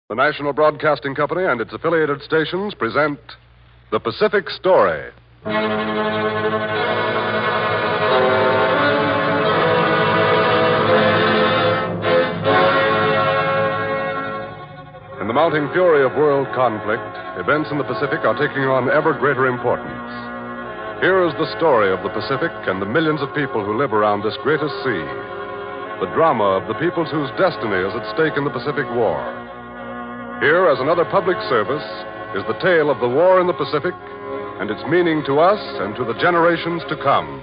The National Broadcasting Company and its affiliated stations present The Pacific Story. In the mounting fury of world conflict, events in the Pacific are taking on ever greater importance. Here is the story of the Pacific and the millions of people who live around this greatest sea. The drama of the peoples whose destiny is at stake in the Pacific War. Here, as another public service, is the tale of the war in the Pacific and its meaning to us and to the generations to come.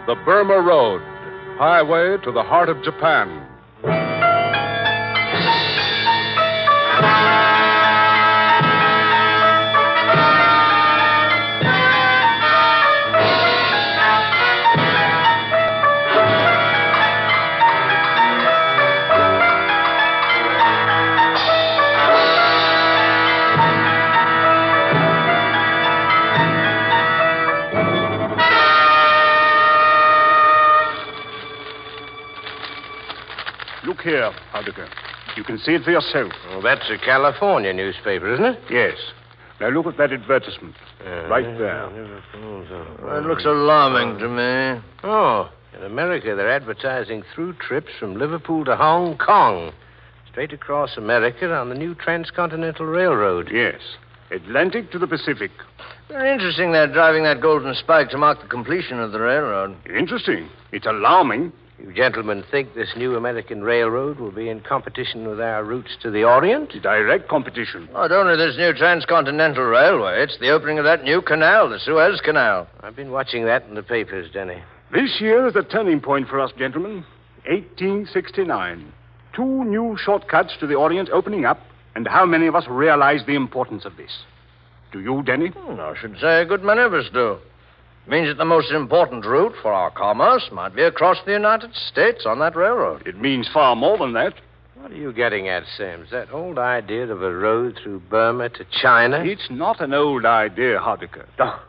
The Burma Road, highway to the heart of Japan. Look here, Hardiker. You can see it for yourself. Well, that's a California newspaper, isn't it? Yes. Now look at that advertisement. Right there. Well, it looks alarming to me. Oh, in America, they're advertising through trips from Liverpool to Hong Kong. Straight across America on the new transcontinental railroad. Yes. Atlantic to the Pacific. Very interesting they're driving that golden spike to mark the completion of the railroad. Interesting. It's alarming. You gentlemen think this new American railroad will be in competition with our routes to the Orient? Direct competition. Not only this new transcontinental railway, it's the opening of that new canal, the Suez Canal. I've been watching that in the papers, Denny. This year is a turning point for us, gentlemen. 1869. 2 new shortcuts to the Orient opening up, and how many of us realize the importance of this? Do you, Denny? I should say a good many of us do. It means that the most important route for our commerce might be across the United States on that railroad. It means far more than that. What are you getting at, Sims? That old idea of a road through Burma to China? It's not an old idea, Hardiker. Oh,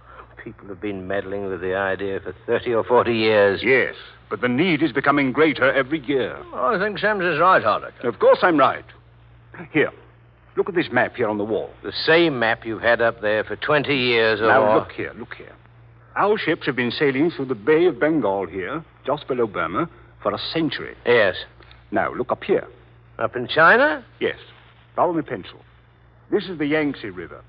people have been meddling with the idea for 30 or 40 years. Yes, but the need is becoming greater every year. Oh, I think Sims is right, Hardiker. Of course I'm right. Here, look at this map here on the wall. The same map you've had up there for 20 years or now, more. look here. Our ships have been sailing through the Bay of Bengal here, just below Burma, for a century. Yes. Now, look up here. Up in China? Yes. Follow my pencil. This is the Yangtze River.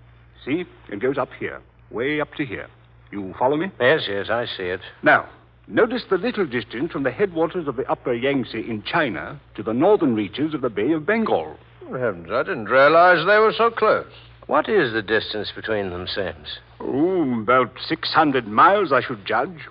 See? It goes up here, way up to here. You follow me? Yes, I see it. Now, notice the little distance from the headwaters of the upper Yangtze in China to the northern reaches of the Bay of Bengal. Oh, heavens, I didn't realize they were so close. What is the distance between them, Sims? Oh, about 600 miles, I should judge.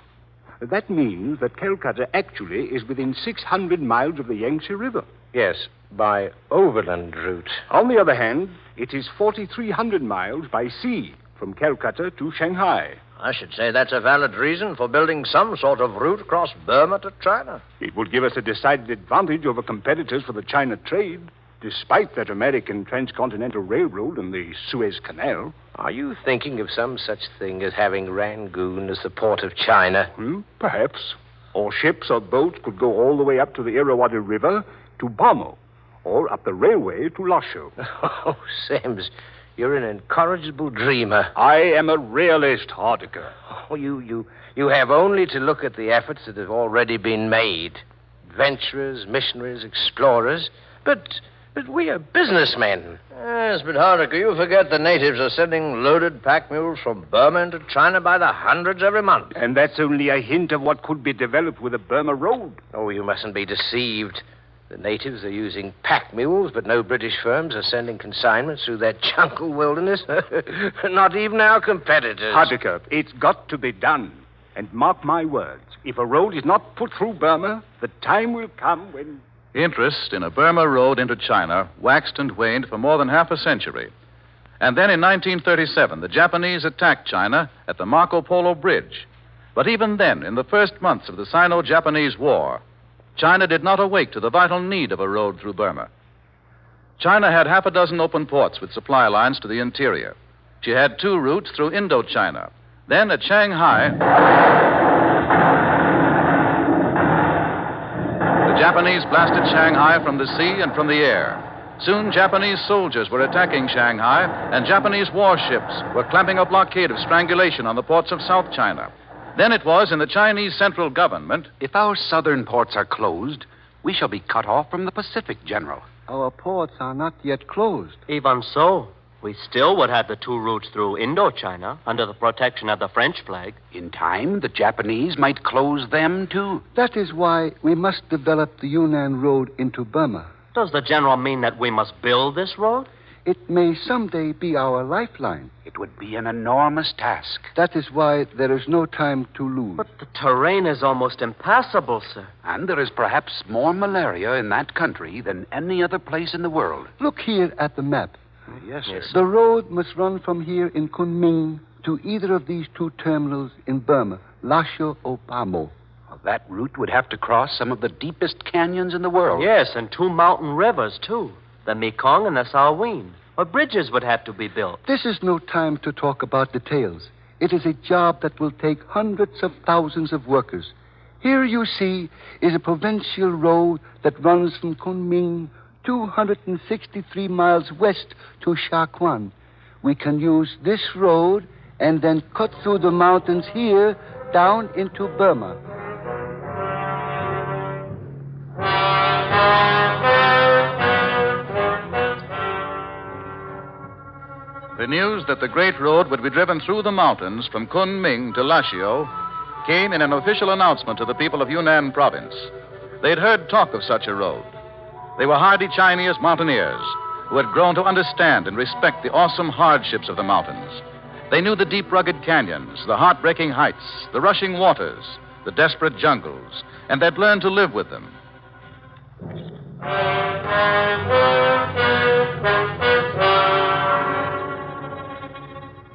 That means that Calcutta actually is within 600 miles of the Yangtze River. Yes, by overland route. On the other hand, it is 4,300 miles by sea from Calcutta to Shanghai. I should say that's a valid reason for building some sort of route across Burma to China. It would give us a decided advantage over competitors for the China trade, despite that American transcontinental railroad and the Suez Canal. Are you thinking of some such thing as having Rangoon as the port of China? Perhaps. Or ships or boats could go all the way up to the Irrawaddy River to Burma, or up the railway to Lasho. Oh, Sims, you're an incorrigible dreamer. I am a realist, Hardiker. Oh, you have only to look at the efforts that have already been made. Adventurers, missionaries, explorers. But we are businessmen. Yes, but Hardiker, you forget the natives are sending loaded pack mules from Burma into China by the hundreds every month. And that's only a hint of what could be developed with the Burma Road. Oh, you mustn't be deceived. The natives are using pack mules, but no British firms are sending consignments through that jungle wilderness. Not even our competitors. Hardiker, it's got to be done. And mark my words, if a road is not put through Burma, the time will come when... Interest in a Burma road into China waxed and waned for more than half a century. And then in 1937, the Japanese attacked China at the Marco Polo Bridge. But even then, in the first months of the Sino-Japanese War, China did not awake to the vital need of a road through Burma. China had half a dozen open ports with supply lines to the interior. She had 2 routes through Indochina. Then at Shanghai, the Japanese blasted Shanghai from the sea and from the air. Soon, Japanese soldiers were attacking Shanghai, and Japanese warships were clamping a blockade of strangulation on the ports of South China. Then it was in the Chinese central government. If our southern ports are closed, we shall be cut off from the Pacific, General. Our ports are not yet closed. Even so, we still would have the 2 routes through Indochina under the protection of the French flag. In time, the Japanese might close them, too. That is why we must develop the Yunnan Road into Burma. Does the general mean that we must build this road? It may someday be our lifeline. It would be an enormous task. That is why there is no time to lose. But the terrain is almost impassable, sir. And there is perhaps more malaria in that country than any other place in the world. Look here at the map. Yes, sir. The road must run from here in Kunming to either of these 2 terminals in Burma, Lashio or Pamo. Well, that route would have to cross some of the deepest canyons in the world. Yes, and 2 mountain rivers, too. The Mekong and the Salween. Or bridges would have to be built. This is no time to talk about details. It is a job that will take hundreds of thousands of workers. Here you see is a provincial road that runs from Kunming 263 miles west to Shakuan. We can use this road and then cut through the mountains here down into Burma. The news that the great road would be driven through the mountains from Kunming to Lashio came in an official announcement to the people of Yunnan province. They'd heard talk of such a road. They were hardy Chinese mountaineers who had grown to understand and respect the awesome hardships of the mountains. They knew the deep, rugged canyons, the heartbreaking heights, the rushing waters, the desperate jungles, and they'd learned to live with them.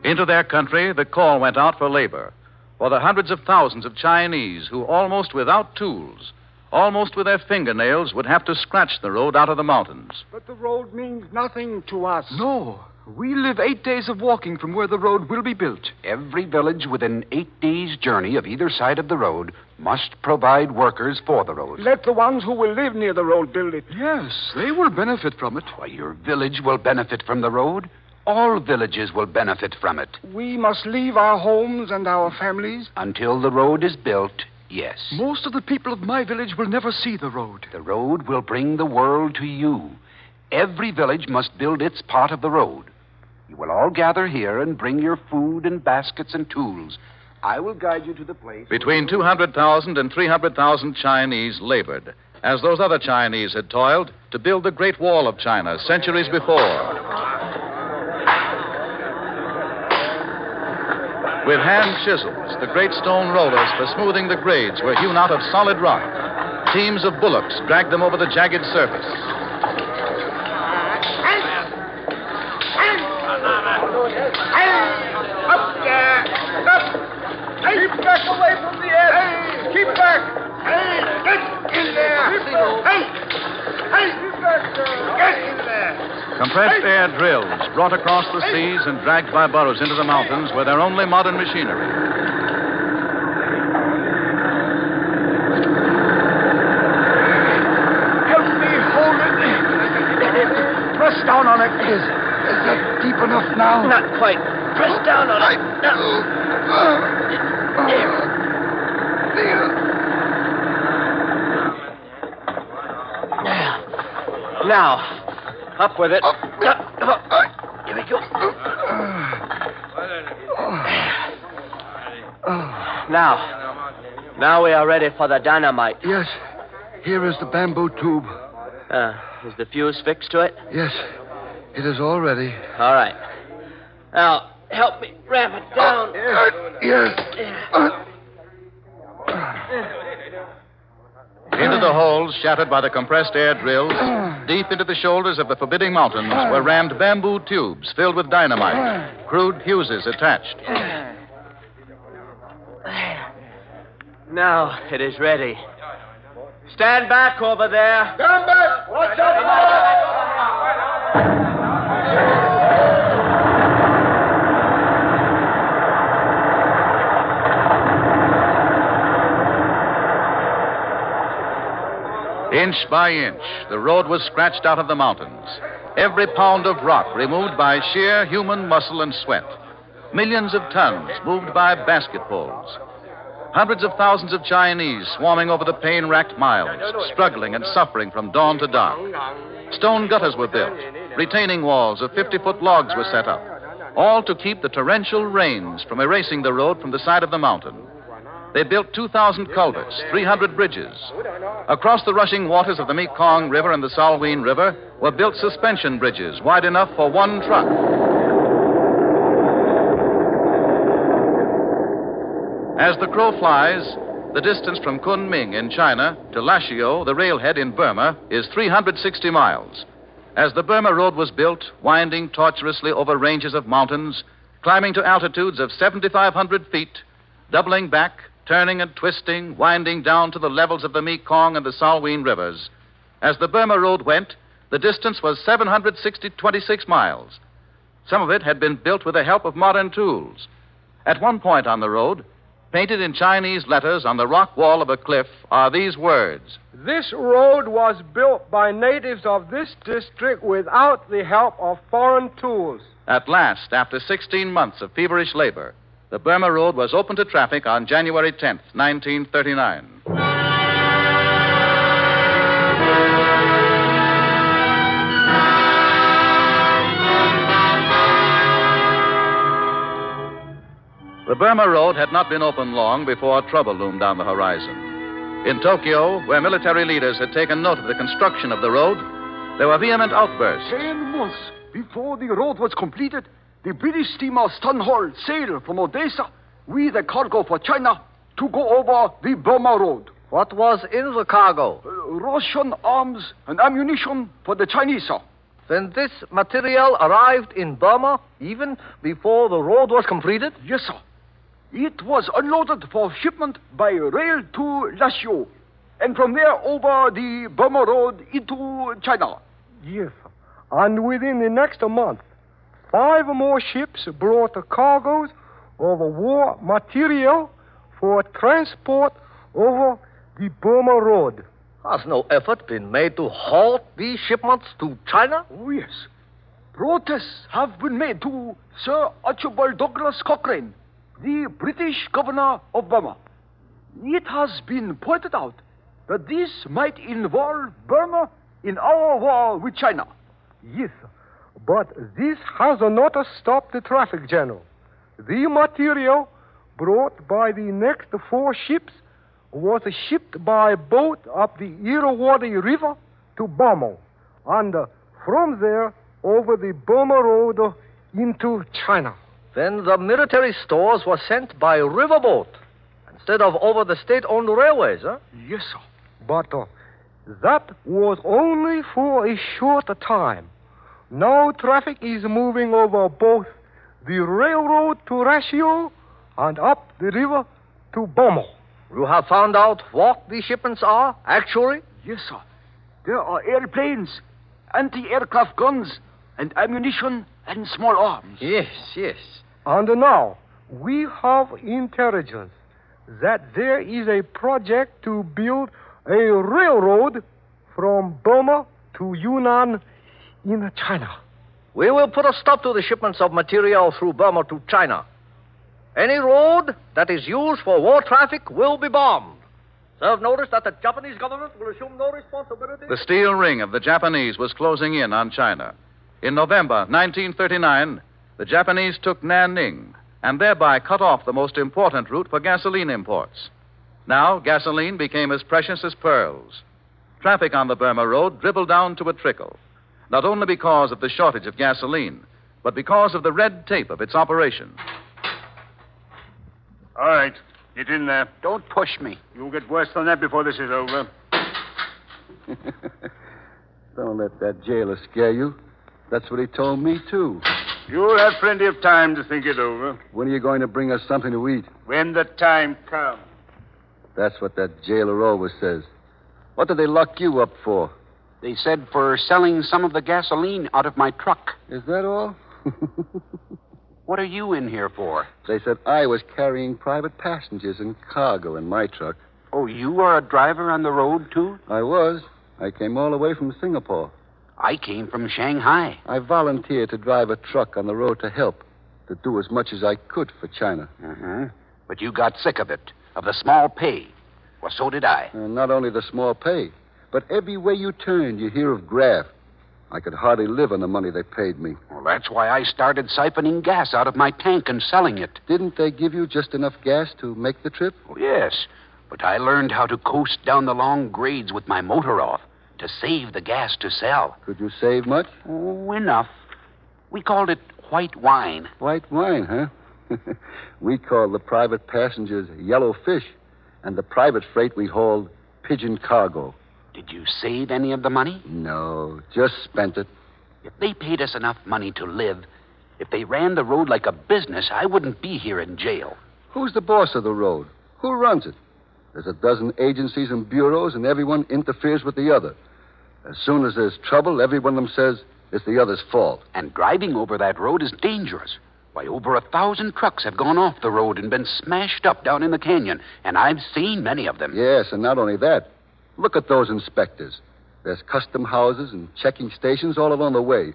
Into their country, the call went out for labor, for the hundreds of thousands of Chinese who, almost without tools, almost with their fingernails, would have to scratch the road out of the mountains. But the road means nothing to us. No. We live 8 days of walking from where the road will be built. Every village within 8 days' journey of either side of the road must provide workers for the road. Let the ones who will live near the road build it. Yes, they will benefit from it. Why, your village will benefit from the road. All villages will benefit from it. We must leave our homes and our families. Until the road is built, yes. Most of the people of my village will never see the road. The road will bring the world to you. Every village must build its part of the road. You will all gather here and bring your food and baskets and tools. I will guide you to the place. Between 200,000 and 300,000 Chinese labored, as those other Chinese had toiled, to build the Great Wall of China centuries before. With hand chisels, the great stone rollers for smoothing the grades were hewn out of solid rock. Teams of bullocks dragged them over the jagged surface. Up there! Up! Keep back away from the edge! Keep back! Get in there! Keep back! Get in there! Compressed air drills brought across the seas and dragged by burros into the mountains were their only modern machinery. Help me hold it. Press down on it. Is that deep enough now? Not quite. Press down on it. Now, up with it. Here we go. Now we are ready for the dynamite. Yes. Here is the bamboo tube. Is the fuse fixed to it? Yes. It is all ready. All right. Now, help me ram it down. Yes. Into the holes shattered by the compressed air drills, deep into the shoulders of the forbidding mountains, were rammed bamboo tubes filled with dynamite, crude fuses attached. Now it is ready. Stand back over there. Stand back! Watch out! Inch by inch, the road was scratched out of the mountains. Every pound of rock removed by sheer human muscle and sweat. Millions of tons moved by basket pulls. Hundreds of thousands of Chinese swarming over the pain-racked miles, struggling and suffering from dawn to dark. Stone gutters were built. Retaining walls of 50-foot logs were set up, all to keep the torrential rains from erasing the road from the side of the mountain. They built 2,000 culverts, 300 bridges. Across the rushing waters of the Mekong River and the Salween River were built suspension bridges wide enough for one truck. As the crow flies, the distance from Kunming in China to Lashio, the railhead in Burma, is 360 miles. As the Burma Road was built, winding tortuously over ranges of mountains, climbing to altitudes of 7,500 feet, doubling back, turning and twisting, winding down to the levels of the Mekong and the Salween rivers. As the Burma Road went, the distance was 726 miles. Some of it had been built with the help of modern tools. At one point on the road, painted in Chinese letters on the rock wall of a cliff, are these words. This road was built by natives of this district without the help of foreign tools. At last, after 16 months of feverish labor, the Burma Road was open to traffic on January 10th, 1939. The Burma Road had not been open long before trouble loomed on the horizon. In Tokyo, where military leaders had taken note of the construction of the road, there were vehement outbursts. 10 months before the road was completed, the British steamer Stonehall sailed from Odessa with a cargo for China to go over the Burma Road. What was in the cargo? Russian arms and ammunition for the Chinese, sir. Then this material arrived in Burma even before the road was completed? Yes, sir. It was unloaded for shipment by rail to Lashio, and from there over the Burma Road into China. Yes, and within the next month, 5 more ships brought cargoes of war material for transport over the Burma Road. Has no effort been made to halt these shipments to China? Oh, yes. Protests have been made to Sir Archibald Douglas Cochrane, the British governor of Burma. It has been pointed out that this might involve Burma in our war with China. Yes, but this has not stopped the traffic, General. The material brought by the next 4 ships was shipped by boat up the Irrawaddy River to Burma, and from there over the Burma Road into China. Then the military stores were sent by riverboat instead of over the state-owned railways, huh? Yes, sir. But that was only for a short time. Now traffic is moving over both the railroad to Lashio and up the river to Burma. You have found out what these shipments are, actually? Yes, sir. There are airplanes, anti-aircraft guns, and ammunition and small arms. Yes, yes. And now we have intelligence that there is a project to build a railroad from Burma to Yunnan in China. We will put a stop to the shipments of material through Burma to China. Any road that is used for war traffic will be bombed. Serve notice that the Japanese government will assume no responsibility. The steel ring of the Japanese was closing in on China. In November 1939, the Japanese took Nanning and thereby cut off the most important route for gasoline imports. Now, gasoline became as precious as pearls. Traffic on the Burma Road dribbled down to a trickle, not only because of the shortage of gasoline, but because of the red tape of its operation. All right, get in there. Don't push me. You'll get worse than that before this is over. Don't let that jailer scare you. That's what he told me, too. You'll have plenty of time to think it over. When are you going to bring us something to eat? When the time comes. That's what that jailer always says. What did they lock you up for? They said for selling some of the gasoline out of my truck. Is that all? What are you in here for? They said I was carrying private passengers and cargo in my truck. Oh, you are a driver on the road, too? I was. I came all the way from Singapore. I came from Shanghai. I volunteered to drive a truck on the road to help, to do as much as I could for China. Uh-huh. But you got sick of it, of the small pay. Well, so did I. And not only the small pay, but everywhere you turn, you hear of graft. I could hardly live on the money they paid me. Well, that's why I started siphoning gas out of my tank and selling it. Didn't they give you just enough gas to make the trip? Oh, yes, but I learned how to coast down the long grades with my motor off to save the gas to sell. Could you save much? Oh, enough. We called it white wine. White wine, huh? We called the private passengers yellow fish, and the private freight we hauled pigeon cargo. Did you save any of the money? No, just spent it. If they paid us enough money to live, if they ran the road like a business, I wouldn't be here in jail. Who's the boss of the road? Who runs it? There's a dozen agencies and bureaus, and everyone interferes with the other. As soon as there's trouble, every one of them says it's the other's fault. And driving over that road is dangerous. Why, over 1,000 trucks have gone off the road and been smashed up down in the canyon, and I've seen many of them. Yes, and not only that. Look at those inspectors. There's custom houses and checking stations all along the way.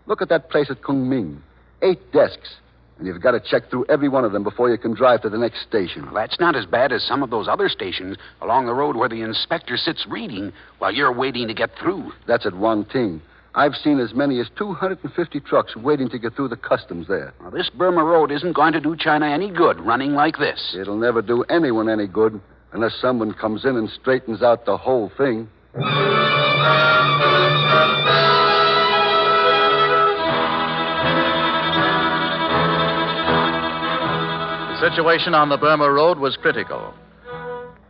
Look at that place at Kunming. 8 desks. And you've got to check through every one of them before you can drive to the next station. Well, that's not as bad as some of those other stations along the road where the inspector sits reading while you're waiting to get through. That's at Wangting. I've seen as many as 250 trucks waiting to get through the customs there. Now, this Burma road isn't going to do China any good running like this. It'll never do anyone any good unless someone comes in and straightens out the whole thing. The situation on the Burma Road was critical.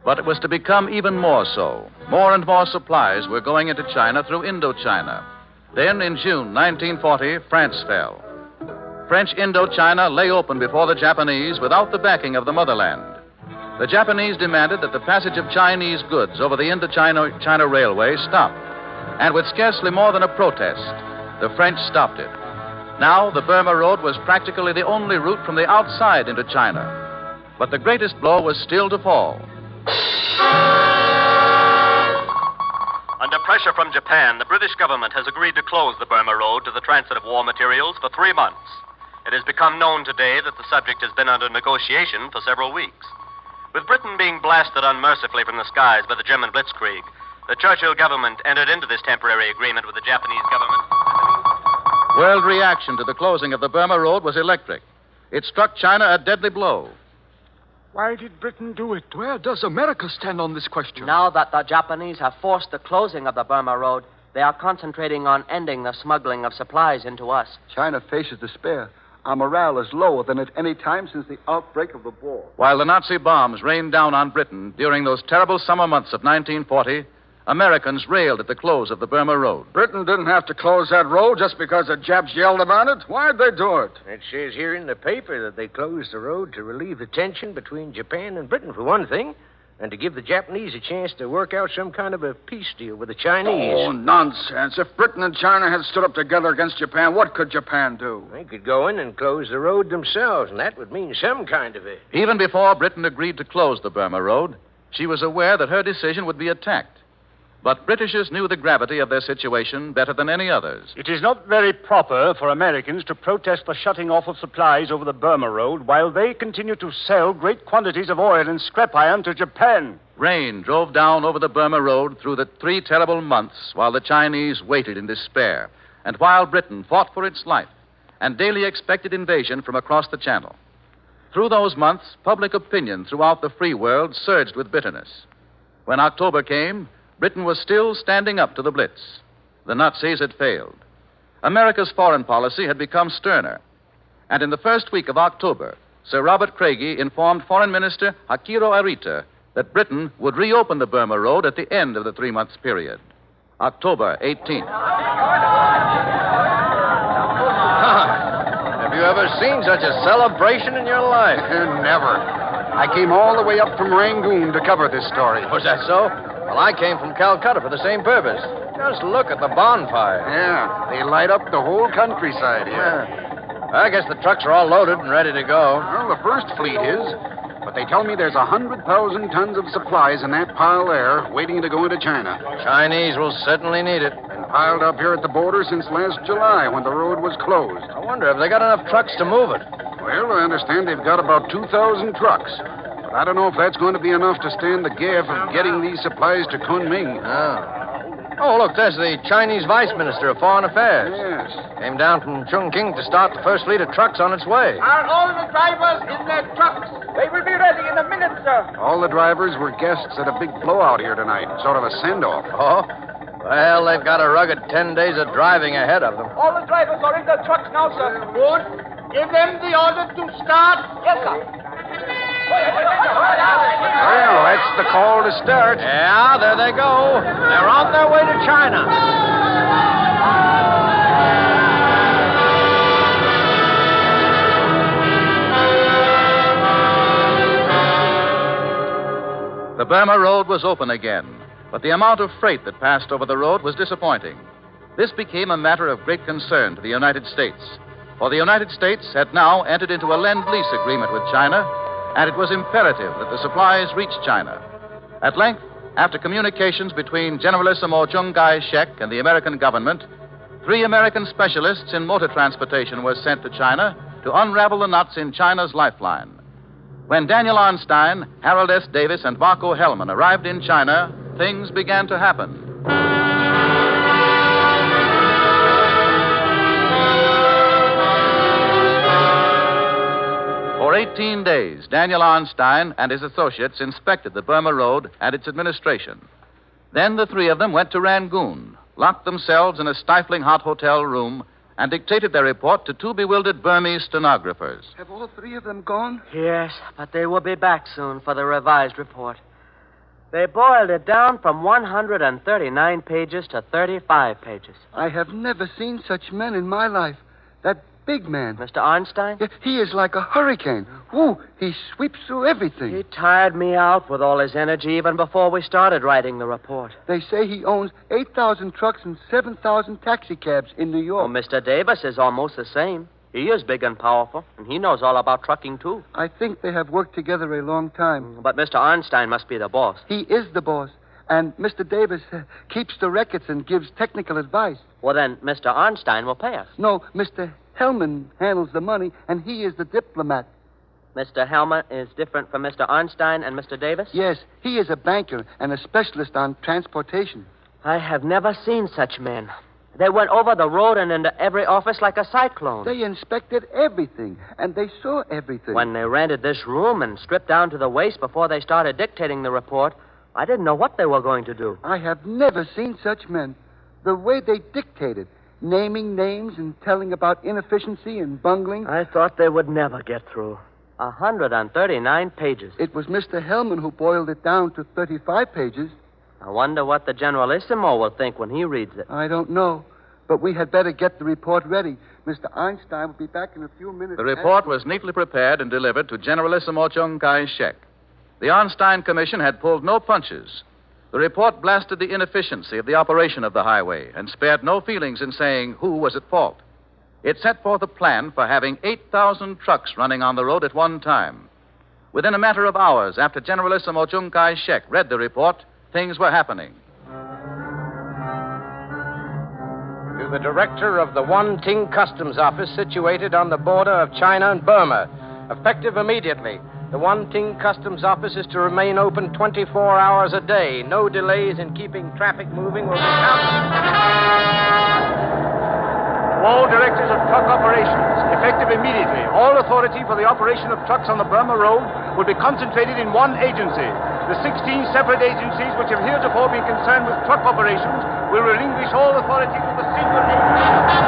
But it was to become even more so. More and more supplies were going into China through Indochina. Then, in June 1940, France fell. French Indochina lay open before the Japanese without the backing of the motherland. The Japanese demanded that the passage of Chinese goods over the Indochina Railway stop. And with scarcely more than a protest, the French stopped it. Now, the Burma Road was practically the only route from the outside into China. But the greatest blow was still to fall. Under pressure from Japan, the British government has agreed to close the Burma Road to the transit of war materials for 3 months. It has become known today that the subject has been under negotiation for several weeks. With Britain being blasted unmercifully from the skies by the German blitzkrieg, the Churchill government entered into this temporary agreement with the Japanese government. World reaction to the closing of the Burma Road was electric. It struck China a deadly blow. Why did Britain do it? Where does America stand on this question? Now that the Japanese have forced the closing of the Burma Road, they are concentrating on ending the smuggling of supplies into us. China faces despair. Our morale is lower than at any time since the outbreak of the war. While the Nazi bombs rained down on Britain during those terrible summer months of 1940, Americans railed at the close of the Burma Road. Britain didn't have to close that road just because the Japs yelled about it. Why'd they do it? It says here in the paper that they closed the road to relieve the tension between Japan and Britain, for one thing, and to give the Japanese a chance to work out some kind of a peace deal with the Chinese. Oh, nonsense. If Britain and China had stood up together against Japan, what could Japan do? They could go in and close the road themselves, and that would mean some kind of a... Even before Britain agreed to close the Burma Road, she was aware that her decision would be attacked. But Britishers knew the gravity of their situation better than any others. It is not very proper for Americans to protest the shutting off of supplies over the Burma Road while they continue to sell great quantities of oil and scrap iron to Japan. Rain drove down over the Burma Road through the 3 terrible months while the Chinese waited in despair, and while Britain fought for its life and daily expected invasion from across the Channel. Through those months, public opinion throughout the free world surged with bitterness. When October came, Britain was still standing up to the Blitz. The Nazis had failed. America's foreign policy had become sterner. And in the first week of October, Sir Robert Craigie informed Foreign Minister Akiro Arita that Britain would reopen the Burma Road at the end of the 3-month period. October 18th. Have you ever seen such a celebration in your life? Never. I came all the way up from Rangoon to cover this story. Was that so? Well, I came from Calcutta for the same purpose. Just look at the bonfire. Yeah, they light up the whole countryside here. I guess the trucks are all loaded and ready to go. Well, the first fleet is. But they tell me there's 100,000 tons of supplies in that pile there waiting to go into China. Chinese will certainly need it. Been piled up here at the border since last July when the road was closed. I wonder if they got enough trucks to move it. Well, I understand they've got about 2,000 trucks. But I don't know if that's going to be enough to stand the gaff of getting these supplies to Kunming. Oh, look, there's the Chinese Vice Minister of Foreign Affairs. Yes. Came down from Chongqing to start the first fleet of trucks on its way. Are all the drivers in their trucks? They will be ready in a minute, sir. All the drivers were guests at a big blowout here tonight, sort of a send-off. Oh? Well, they've got a rugged 10 days of driving ahead of them. All the drivers are in their trucks now, sir. Good. Give them the order to start. Yes, sir. Well, that's the call to start. Yeah, there they go. They're on their way to China. The Burma Road was open again, but the amount of freight that passed over the road was disappointing. This became a matter of great concern to the United States, for the United States had now entered into a lend-lease agreement with China, and it was imperative that the supplies reach China. At length, after communications between Generalissimo Chiang Kai-shek and the American government, 3 American specialists in motor transportation were sent to China to unravel the knots in China's lifeline. When Daniel Arnstein, Harold S. Davis, and Marco Hellman arrived in China, things began to happen. For 18 days, Daniel Arnstein and his associates inspected the Burma Road and its administration. Then the 3 of them went to Rangoon, locked themselves in a stifling hot hotel room, and dictated their report to 2 bewildered Burmese stenographers. Have all 3 of them gone? Yes, but they will be back soon for the revised report. They boiled it down from 139 pages to 35 pages. I have never seen such men in my life. That big man. Mr. Arnstein? Yeah, he is like a hurricane. Ooh, he sweeps through everything. He tired me out with all his energy even before we started writing the report. They say he owns 8,000 trucks and 7,000 taxicabs in New York. Well, Mr. Davis is almost the same. He is big and powerful, and he knows all about trucking, too. I think they have worked together a long time. But Mr. Arnstein must be the boss. He is the boss. And Mr. Davis keeps the records and gives technical advice. Well, then Mr. Arnstein will pay us. No, Mr. Hellman handles the money, and he is the diplomat. Mr. Hellman is different from Mr. Arnstein and Mr. Davis? Yes, he is a banker and a specialist on transportation. I have never seen such men. They went over the road and into every office like a cyclone. They inspected everything, and they saw everything. When they rented this room and stripped down to the waist before they started dictating the report, I didn't know what they were going to do. I have never seen such men. The way they dictated, naming names and telling about inefficiency and bungling. I thought they would never get through. 139 pages. It was Mr. Hellman who boiled it down to 35 pages. I wonder what the Generalissimo will think when he reads it. I don't know, but we had better get the report ready. Mr. Einstein will be back in a few minutes. The report was neatly prepared and delivered to Generalissimo Chiang Kai-shek. The Arnstein Commission had pulled no punches. The report blasted the inefficiency of the operation of the highway and spared no feelings in saying who was at fault. It set forth a plan for having 8,000 trucks running on the road at one time. Within a matter of hours after Generalissimo Chiang Kai-shek read the report, things were happening. To the director of the Wanting Customs Office situated on the border of China and Burma, effective immediately. The Wanting Customs Office is to remain open 24 hours a day. No delays in keeping traffic moving will be counted. All directors of truck operations, effective immediately. All authority for the operation of trucks on the Burma Road will be concentrated in one agency. The 16 separate agencies which have heretofore been concerned with truck operations will relinquish all authority to the single agency.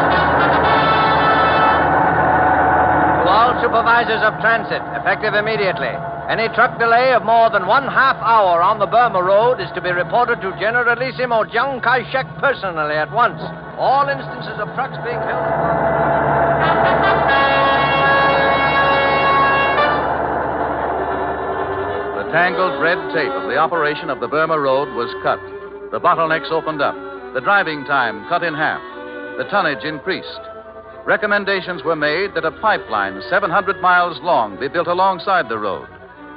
To all supervisors of transit, effective immediately. Any truck delay of more than 1/2 hour on the Burma Road is to be reported to Generalissimo Chiang Kai-shek personally at once. All instances of trucks being held. The tangled red tape of the operation of the Burma Road was cut. The bottlenecks opened up. The driving time cut in half. The tonnage increased. Recommendations were made that a pipeline 700 miles long be built alongside the road,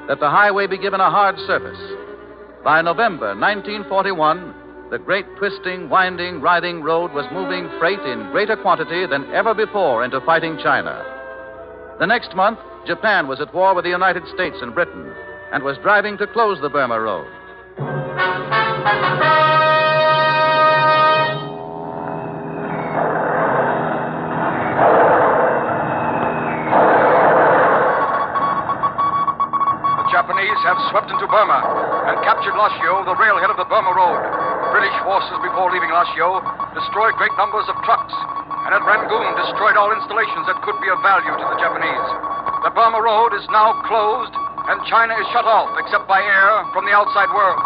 that the highway be given a hard surface. By November 1941, the great twisting, winding, writhing road was moving freight in greater quantity than ever before into fighting China. The next month, Japan was at war with the United States and Britain and was driving to close the Burma Road. Japanese have swept into Burma and captured Lashio, the railhead of the Burma Road. British forces, before leaving Lashio, destroyed great numbers of trucks, and at Rangoon destroyed all installations that could be of value to the Japanese. The Burma Road is now closed, and China is shut off, except by air, from the outside world.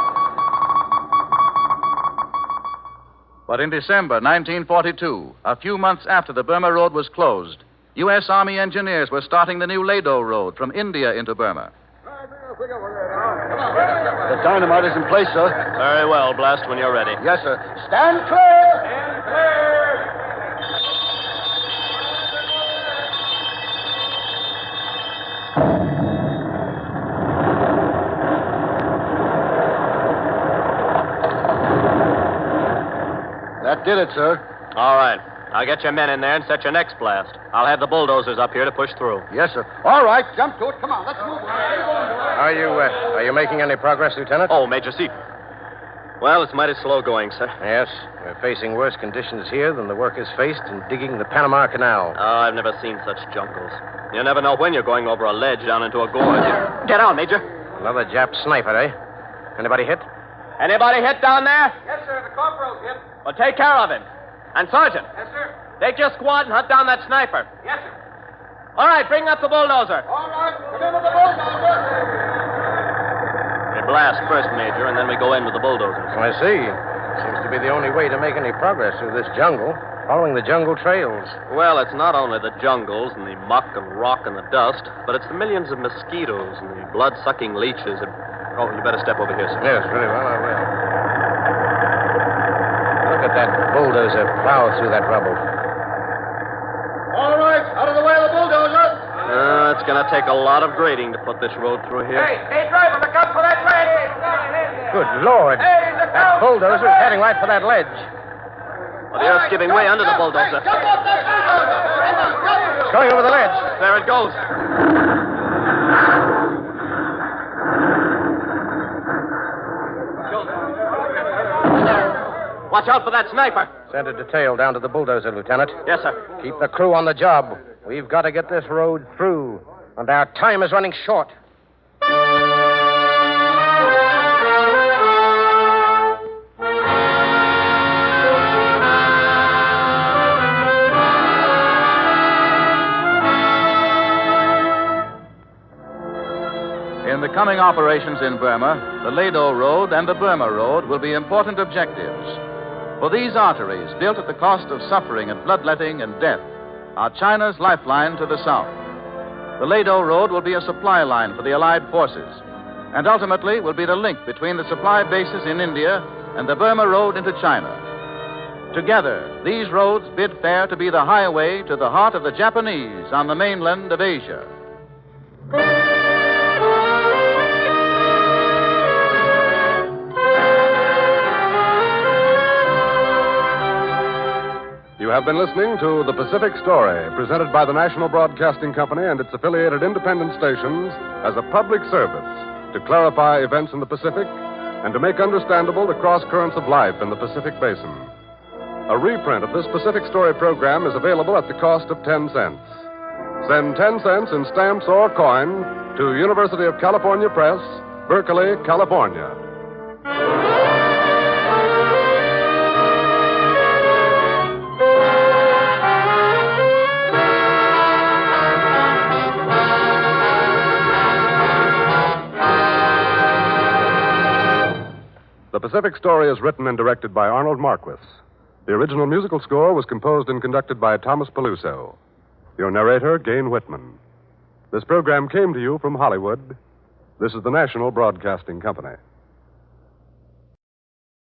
But in December 1942, a few months after the Burma Road was closed, U.S. Army engineers were starting the new Lado Road from India into Burma. The dynamite is in place, sir. Very well. Blast when you're ready. Yes, sir. Stand clear! Stand clear! That did it, sir. All right. Now get your men in there and set your next blast. I'll have the bulldozers up here to push through. Yes, sir. All right, jump to it. Come on, let's move. Are you making any progress, Lieutenant? Oh, Major Seat. Well, it's mighty slow going, sir. Yes. We're facing worse conditions here than the workers faced in digging the Panama Canal. Oh, I've never seen such jungles. You never know when you're going over a ledge down into a gorge. Get out, Major. Another Jap sniper, eh? Anybody hit? Anybody hit down there? Yes, sir. The corporal's hit. Well, take care of him. And Sergeant, Yes, sir. take your squad and hunt down that sniper. Yes, sir. All right, bring up the bulldozer. All right. Come in with the bulldozer. We blast first, Major, and then we go in with the bulldozers. I see. Seems to be the only way to make any progress through this jungle, following the jungle trails. Well, it's not only the jungles and the muck and rock and the dust, but it's the millions of mosquitoes and the blood-sucking leeches. Oh, you better step over here, sir. Yes, very well, I will. Look at that bulldozer plow through that rubble. All right. Out of the way of the bulldozer. It's going to take a lot of grading to put this road through here. Hey, driver, look out for that ledge. Good Lord. Hey, look That out. bulldozer is heading right for that ledge. Well, the earth's giving way under the bulldozer. Jump off that bulldozer. It's going over the ledge. There it goes. Watch out for that sniper. Send a detail down to the bulldozer, Lieutenant. Yes, sir. Keep the crew on the job. We've got to get this road through, and our time is running short. In the coming operations in Burma, the Lado Road and the Burma Road will be important objectives. For these arteries, built at the cost of suffering and bloodletting and death, are China's lifeline to the south. The Lado Road will be a supply line for the Allied forces, and ultimately will be the link between the supply bases in India and the Burma Road into China. Together, these roads bid fair to be the highway to the heart of the Japanese on the mainland of Asia. You have been listening to The Pacific Story, presented by the National Broadcasting Company and its affiliated independent stations as a public service to clarify events in the Pacific and to make understandable the cross currents of life in the Pacific Basin. A reprint of this Pacific Story program is available at the cost of 10 cents. Send 10 cents in stamps or coin to University of California Press, Berkeley, California. The Pacific Story is written and directed by Arnold Marquis. The original musical score was composed and conducted by Thomas Peluso. Your narrator, Gayne Whitman. This program came to you from Hollywood, This is the National Broadcasting Company.